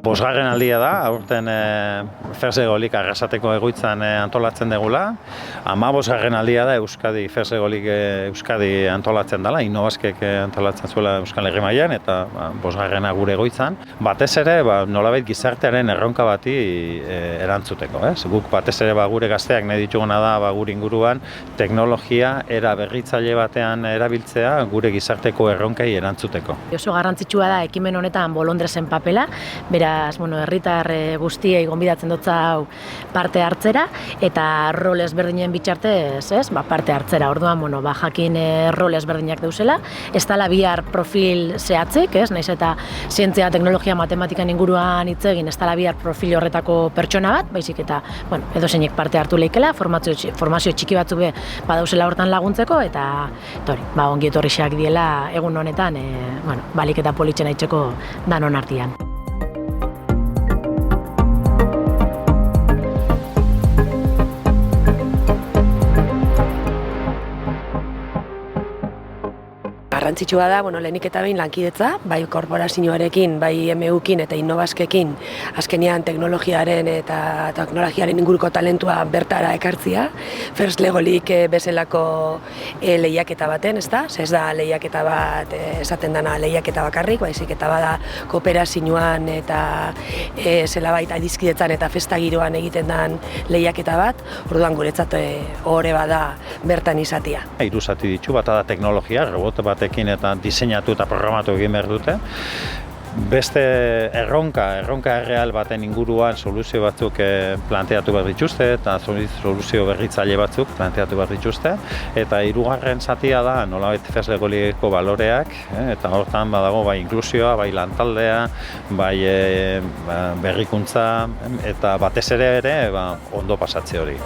Bosgarren aldia da, aurten Fersegolik arrasateko egoitzan antolatzen degula. 15. aldia da Fersegolik Euskadi antolatzen dela, Innovaskek antolatzen zuela Euskal Herri mailan eta bosgarrena gure egoitzan. Batez ere, nolabait gizartearen erronka bati erantzuteko. Guk batez ere gure gazteak nahi dituguna da gure inguruan teknologia era berritzaile batean erabiltzea gure gizarteko erronkei erantzuteko. Oso garrantzitsua da ekimen honetan Bolondresen papela, beraz, herritar guztiei gonbidatzen dotza hau parte hartzera eta rol ezberdinen bitartez, parte hartzera. Orduan, jakin rol ezberdinak dauzela, ez dela bihar profil zehatzik, naiz eta zientzia, teknologia, matematikan inguruan hitz egin, ez dela bihar profil horretako pertsona bat, baizik eta, edozeinek parte hartu leikela, formazio txiki batzuk badauzela hortan laguntzeko eta ongi etorriak diela egun honetan, balik eta politzen aitzeko danon artean. Garrantzitsua da, lehenik eta behin lankidetza, bai korporazioarekin, bai MU-kin eta Innobaskekin, azkenean teknologiaren inguruko talentua bertara ekartzia, Fersegolik bezalako lehiaketa baten, ez da lehiaketa bat esaten dana lehiaketa bakarrik, baizik eta bada kooperazioan eta zelabait adiskidetzan eta festa giroan egiten den lehiaketa bat, orduan guretzat ohore bada bertan izatea. 3 zati ditu, bata da teknologia, robot batekin eta diseinatu eta programatu egin behar dute. Beste erronka erreal baten inguruan soluzio batzuk planteatu behar dituzte eta soluzio berritzaile batzuk planteatu behar dituzte. Eta 3. zatia da nolabait Fersegoliko baloreak, eta hortan badago bai inklusioa, bai lantaldea, bai berrikuntza eta batez ere ondo pasatze hori.